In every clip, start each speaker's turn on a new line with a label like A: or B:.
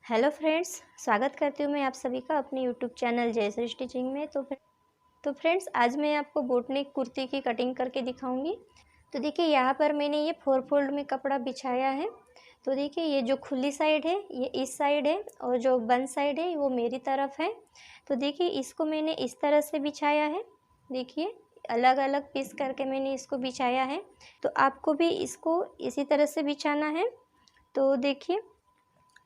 A: Hello friends, स्वागत करती हूँ मैं आप सभी का अपने यूट्यूब चैनल जयश्री स्टिचिंग में। तो फ्रेंड्स, आज मैं आपको बोटनेक कुर्ती की कटिंग करके दिखाऊंगी। तो देखिए, यहाँ पर मैंने ये 4 फोल्ड में कपड़ा बिछाया है। तो देखिए, ये जो खुली साइड है ये इस साइड है और जो बंद साइड है वो मेरी तरफ है। तो देखिए, इसको मैंने इस तरह से बिछाया है। देखिए, अलग अलग पीस करके मैंने इसको बिछाया है। तो आपको भी इसको इसी तरह से बिछाना है। तो देखिए,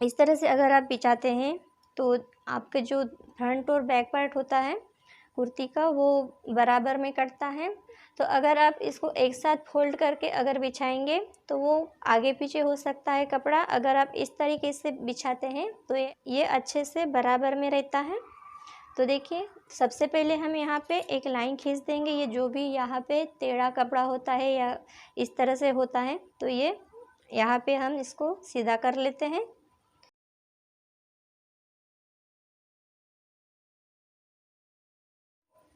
A: इस तरह से अगर आप बिछाते हैं तो आपके जो फ्रंट और बैक पार्ट होता है कुर्ती का वो बराबर में कटता है। तो अगर आप इसको एक साथ फोल्ड करके अगर बिछाएंगे तो वो आगे पीछे हो सकता है कपड़ा। अगर आप इस तरीके से बिछाते हैं तो ये अच्छे से बराबर में रहता है। तो देखिए, सबसे पहले हम यहाँ पे एक लाइन खींच देंगे। ये जो भी यहाँ पे टेढ़ा कपड़ा होता है या इस तरह से होता है तो ये यहाँ पे हम इसको सीधा कर लेते हैं।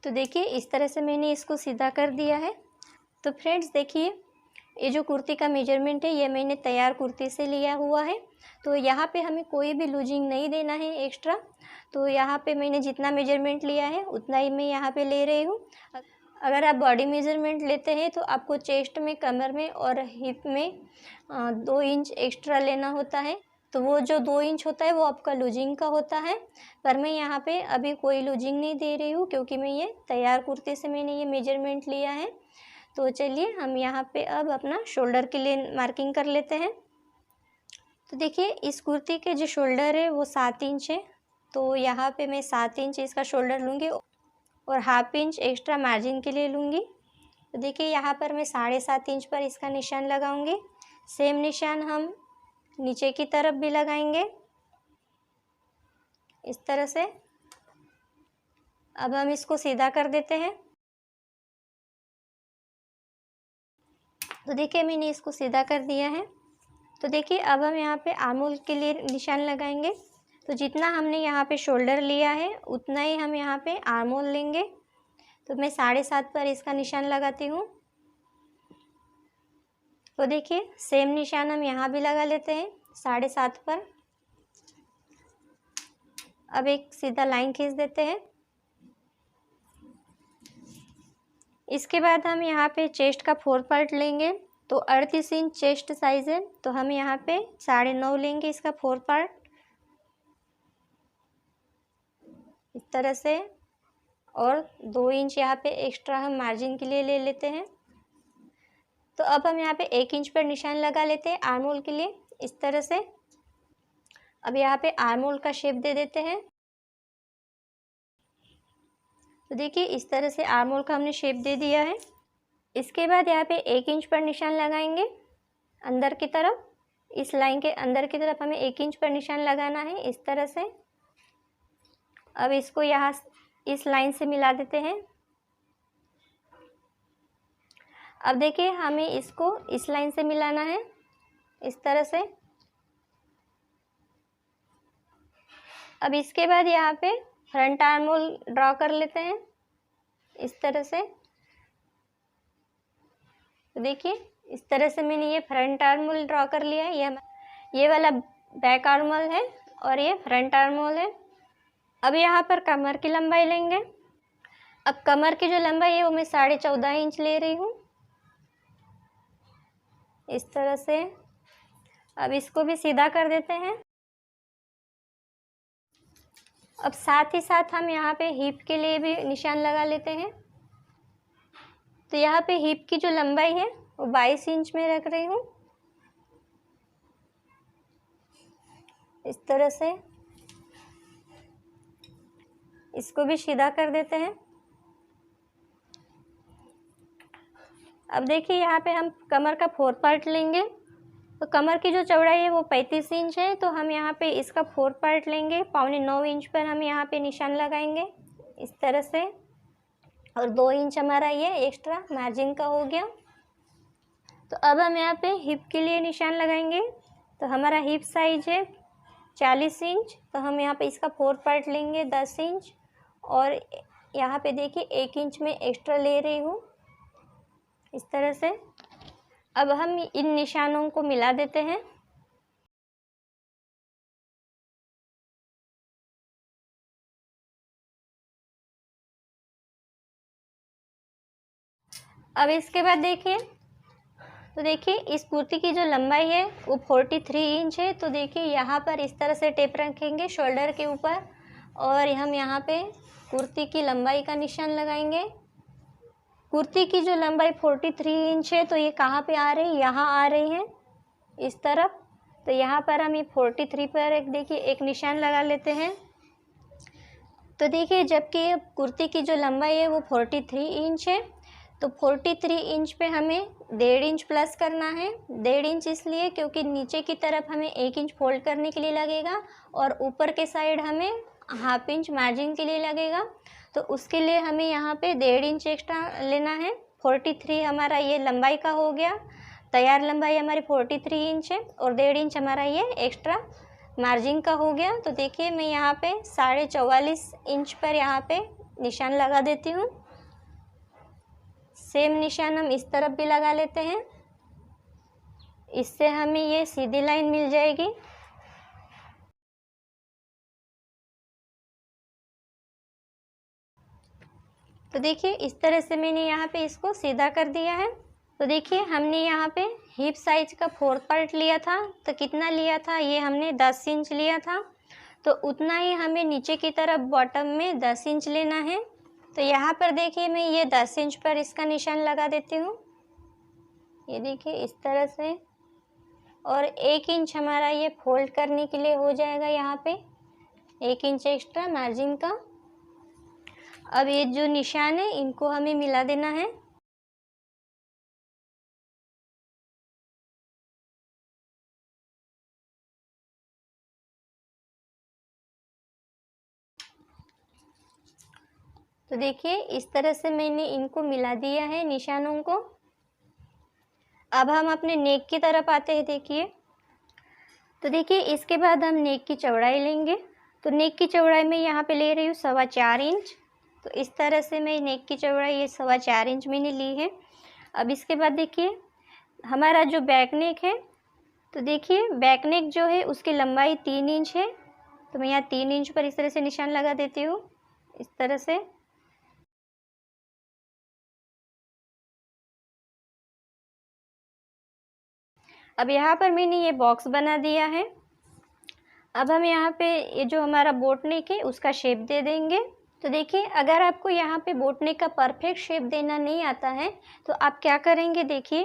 A: तो देखिए, इस तरह से मैंने इसको सीधा कर दिया है। तो फ्रेंड्स देखिए, ये जो कुर्ती का मेजरमेंट है ये मैंने तैयार कुर्ती से लिया हुआ है। तो यहाँ पे हमें कोई भी लूजिंग नहीं देना है एक्स्ट्रा। तो यहाँ पे मैंने जितना मेजरमेंट लिया है उतना ही मैं यहाँ पे ले रही हूँ। अगर आप बॉडी मेजरमेंट लेते हैं तो आपको चेस्ट में, कमर में और हिप में 2 इंच एक्स्ट्रा लेना होता है। तो वो जो 2 इंच होता है वो आपका लूजिंग का होता है। पर मैं यहाँ पे अभी कोई लूजिंग नहीं दे रही हूँ क्योंकि मैं ये तैयार कुर्ती से मैंने ये मेजरमेंट लिया है। तो चलिए, हम यहाँ पे अब अपना शोल्डर के लिए मार्किंग कर लेते हैं। तो देखिए, इस कुर्ती के जो शोल्डर है वो 7 इंच है। तो यहाँ पे मैं 7 इंच इसका शोल्डर लूँगी और हाफ इंच एक्स्ट्रा मार्जिन के लिए लूँगी। तो देखिए, यहाँ पर मैं 7.5 इंच पर इसका निशान लगाऊंगी। सेम निशान हम नीचे की तरफ भी लगाएंगे इस तरह से। अब हम इसको सीधा कर देते हैं। तो देखिए, मैंने इसको सीधा कर दिया है। तो देखिए, अब हम यहाँ पे आर्म के लिए निशान लगाएंगे। तो जितना हमने यहाँ पे शोल्डर लिया है उतना ही हम यहाँ पे आर्म लेंगे। तो मैं 7.5 पर इसका निशान लगाती हूँ। तो देखिए, सेम निशान हम यहाँ भी लगा लेते हैं 7.5 पर। अब एक सीधा लाइन खींच देते हैं। इसके बाद हम यहाँ पे चेस्ट का 4 पार्ट लेंगे। तो 38 इंच चेस्ट साइज है तो हम यहाँ पे 9.5 लेंगे इसका 4 पार्ट इस तरह से। और 2 इंच यहाँ पे एक्स्ट्रा हम मार्जिन के लिए ले लेते हैं। तो अब हम यहाँ पे 1 इंच पर निशान लगा लेते हैं आर्म होल के लिए इस तरह से। अब यहाँ पे आर्म होल का शेप दे देते हैं। तो देखिए, इस तरह से आर्म होल का हमने शेप दे दिया है। इसके बाद यहाँ पे 1 इंच पर निशान लगाएंगे अंदर की तरफ। इस लाइन के अंदर की तरफ हमें 1 इंच पर निशान लगाना है इस तरह से। अब इसको यहाँ इस लाइन से मिला देते हैं। अब देखिए, हमें इसको इस लाइन से मिलाना है इस तरह से। अब इसके बाद यहाँ पे फ्रंट आर्म होल ड्रॉ कर लेते हैं इस तरह से। तो देखिए, इस तरह से मैंने ये फ्रंट आर्म होल ड्रॉ कर लिया है। ये वाला बैक आर्म होल है और ये फ्रंट आर्म होल है। अब यहाँ पर कमर की लंबाई लेंगे। अब कमर की जो लंबाई है वो मैं 14.5 इंच ले रही हूँ इस तरह से। अब इसको भी सीधा कर देते हैं। अब साथ ही साथ हम यहाँ पे हिप के लिए भी निशान लगा लेते हैं। तो यहाँ पे हिप की जो लंबाई है वो 22 इंच में रख रही हूँ इस तरह से। इसको भी सीधा कर देते हैं। अब देखिए, यहाँ पे हम कमर का 4 पार्ट लेंगे। तो कमर की जो चौड़ाई है वो 35 इंच है तो हम यहाँ पे इसका 4 पार्ट लेंगे। 8.25 इंच पर हम यहाँ पे निशान लगाएंगे इस तरह से। और 2 इंच हमारा ये एक्स्ट्रा मार्जिन का हो गया। तो अब हम यहाँ पे हिप के लिए निशान लगाएंगे। तो हमारा हिप साइज है 40 इंच। तो हम यहाँ पे इसका 4 पार्ट लेंगे 10 इंच। और यहाँ पे देखिए 1 इंच में एक्स्ट्रा ले रही हूँ इस तरह से। अब हम इन निशानों को मिला देते हैं। अब इसके बाद देखिए, तो देखिए इस कुर्ती की जो लंबाई है वो 43 इंच है। तो देखिए यहाँ पर इस तरह से टेप रखेंगे शोल्डर के ऊपर और हम यहाँ पे कुर्ती की लंबाई का निशान लगाएंगे। कुर्ती की जो लंबाई 43 इंच है तो ये कहाँ पे आ रही है, यहाँ आ रही है इस तरफ। तो यहाँ पर हम ये 43 पर एक निशान लगा लेते हैं। तो देखिए जबकि कुर्ती की जो लंबाई है वो 43 इंच है, तो 43 इंच पे हमें 1.5 इंच प्लस करना है। 1.5 इंच इसलिए क्योंकि नीचे की तरफ हमें 1 इंच फोल्ड करने के लिए लगेगा और ऊपर के साइड हमें 1/2 इंच मार्जिन के लिए लगेगा। तो उसके लिए हमें यहाँ पे 1.5 इंच एक्स्ट्रा लेना है। 43 हमारा ये लंबाई का हो गया, तैयार लंबाई हमारी 43 इंच है और 1.5 इंच हमारा ये एक्स्ट्रा मार्जिन का हो गया। तो देखिए मैं यहाँ पे 44.5 इंच पर यहाँ पे निशान लगा देती हूँ। सेम निशान हम इस तरफ भी लगा लेते हैं, इससे हमें ये सीधी लाइन मिल जाएगी। तो देखिए इस तरह से मैंने यहाँ पे इसको सीधा कर दिया है। तो देखिए हमने यहाँ पे हिप साइज का 4 पार्ट लिया था, तो कितना लिया था, ये हमने 10 इंच लिया था। तो उतना ही हमें नीचे की तरफ बॉटम में 10 इंच लेना है। तो यहाँ पर देखिए मैं ये 10 इंच पर इसका निशान लगा देती हूँ, ये देखिए इस तरह से। और 1 इंच हमारा ये फोल्ड करने के लिए हो जाएगा, यहाँ पे 1 इंच एक्स्ट्रा मार्जिन का। अब ये जो निशान है इनको हमें मिला देना है। तो देखिए इस तरह से मैंने इनको मिला दिया है निशानों को। अब हम अपने नेक की तरफ आते हैं। देखिए तो देखिए इसके बाद हम नेक की चौड़ाई लेंगे। तो नेक की चौड़ाई में यहाँ पे ले रही हूँ 4.25 इंच। तो इस तरह से मैं नेक की चौड़ाई ये 4.25 इंच मैंने ली है। अब इसके बाद देखिए हमारा जो बैक नेक है, तो देखिए बैक नेक जो है उसकी लंबाई 3 इंच है। तो मैं यहाँ 3 इंच पर इस तरह से निशान लगा देती हूँ, इस तरह से। अब यहाँ पर मैंने ये बॉक्स बना दिया है। अब हम यहाँ पे ये जो हमारा बोट नेक है उसका शेप दे देंगे। तो देखिए अगर आपको यहाँ पे बोट नेक का परफेक्ट शेप देना नहीं आता है तो आप क्या करेंगे, देखिए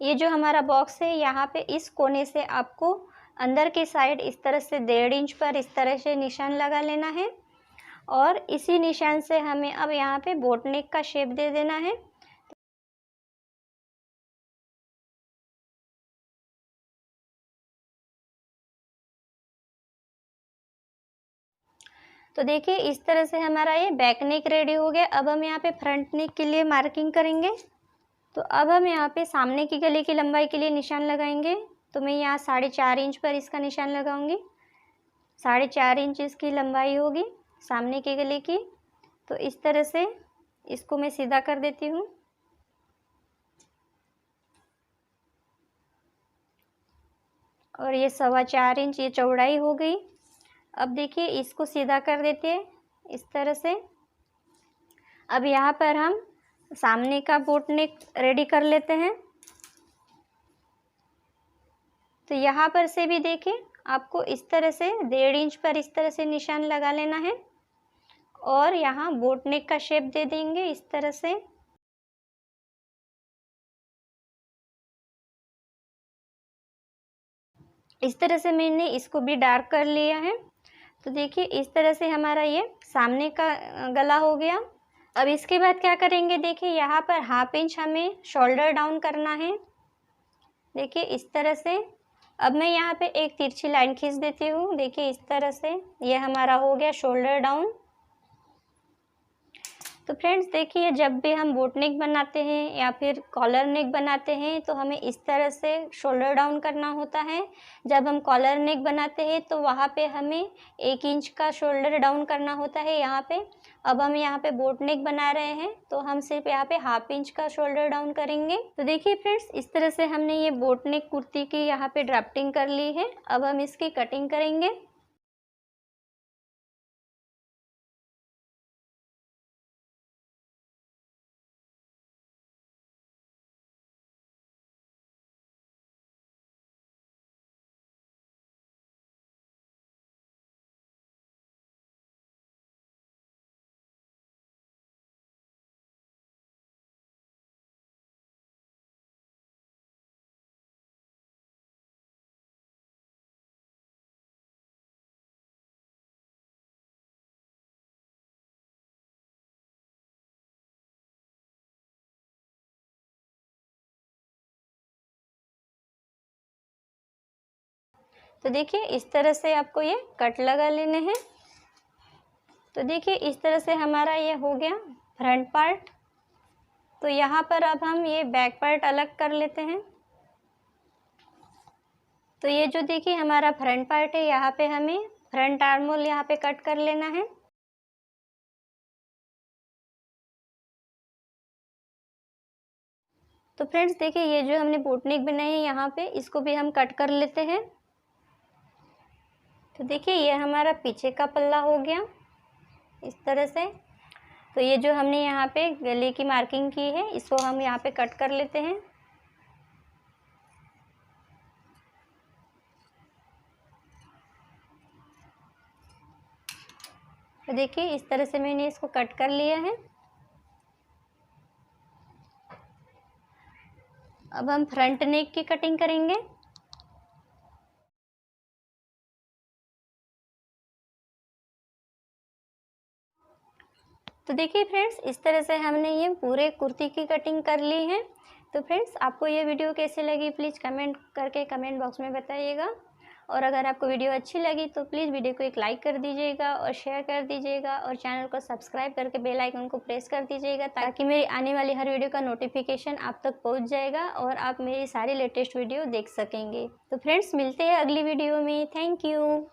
A: ये जो हमारा बॉक्स है यहाँ पे इस कोने से आपको अंदर की साइड इस तरह से 1.5 इंच पर इस तरह से निशान लगा लेना है और इसी निशान से हमें अब यहाँ पे बोट नेक का शेप दे देना है। तो देखिए इस तरह से हमारा ये बैक नेक रेडी हो गया। अब हम यहाँ पे फ्रंट नेक के लिए मार्किंग करेंगे। तो अब हम यहाँ पे सामने की गले की लंबाई के लिए निशान लगाएंगे। तो मैं यहाँ 4.5 इंच पर इसका निशान लगाऊंगी। 4.5 इंच इसकी लंबाई होगी सामने के गले की। तो इस तरह से इसको मैं सीधा कर देती हूँ। और ये 4.25 इंच ये चौड़ाई हो गई। अब देखिए इसको सीधा कर देते हैं इस तरह से। अब यहाँ पर हम सामने का बोट नेक रेडी कर लेते हैं। तो यहाँ पर से भी देखिए आपको इस तरह से 1.5 इंच पर इस तरह से निशान लगा लेना है और यहाँ बोट नेक का शेप दे देंगे इस तरह से। इस तरह से मैंने इसको भी डार्क कर लिया है। तो देखिए इस तरह से हमारा ये सामने का गला हो गया। अब इसके बाद क्या करेंगे, देखिए यहाँ पर 1/2 इंच हमें शोल्डर डाउन करना है। देखिए इस तरह से। अब मैं यहाँ पे एक तिरछी लाइन खींच देती हूँ। देखिए इस तरह से ये हमारा हो गया शोल्डर डाउन। तो फ्रेंड्स देखिए जब भी हम बोट नेक बनाते हैं या फिर कॉलर नेक बनाते हैं तो हमें इस तरह से शोल्डर डाउन करना होता है। जब हम कॉलर नेक बनाते हैं तो वहाँ पे हमें 1 इंच का शोल्डर डाउन करना होता है यहाँ पे। अब हम यहाँ पे बोट नेक बना रहे हैं तो हम सिर्फ यहाँ पे 1/2 इंच का शोल्डर डाउन करेंगे। तो देखिए फ्रेंड्स इस तरह से हमने ये बोट नेक कुर्ती की यहाँ पे ड्राफ्टिंग कर ली है। अब हम इसकी कटिंग करेंगे। तो देखिए इस तरह से आपको ये कट लगा लेने हैं। तो देखिए इस तरह से हमारा ये हो गया फ्रंट पार्ट। तो यहाँ पर अब हम ये बैक पार्ट अलग कर लेते हैं। तो ये जो देखिए हमारा फ्रंट पार्ट है, यहाँ पे हमें फ्रंट आर्म होल यहाँ पे कट कर लेना है। तो फ्रेंड्स देखिए ये जो हमने बोट नेक बनाई है यहाँ पे, इसको भी हम कट कर लेते हैं। तो देखिए ये हमारा पीछे का पल्ला हो गया इस तरह से। तो ये जो हमने यहाँ पे गले की मार्किंग की है, इसको हम यहाँ पे कट कर लेते हैं। तो देखिए इस तरह से मैंने इसको कट कर लिया है। अब हम फ्रंट नेक की कटिंग करेंगे। तो देखिए फ्रेंड्स इस तरह से हमने ये पूरे कुर्ती की कटिंग कर ली है। तो फ्रेंड्स आपको ये वीडियो कैसे लगी प्लीज़ कमेंट करके कमेंट बॉक्स में बताइएगा। और अगर आपको वीडियो अच्छी लगी तो प्लीज़ वीडियो को एक लाइक कर दीजिएगा और शेयर कर दीजिएगा और चैनल को सब्सक्राइब करके बेल आइकन को प्रेस कर दीजिएगा, ताकि मेरी आने वाली हर वीडियो का नोटिफिकेशन आप तक पहुंच जाएगा और आप मेरी सारी लेटेस्ट वीडियो देख सकेंगे। तो फ्रेंड्स मिलते हैं अगली वीडियो में। Thank you.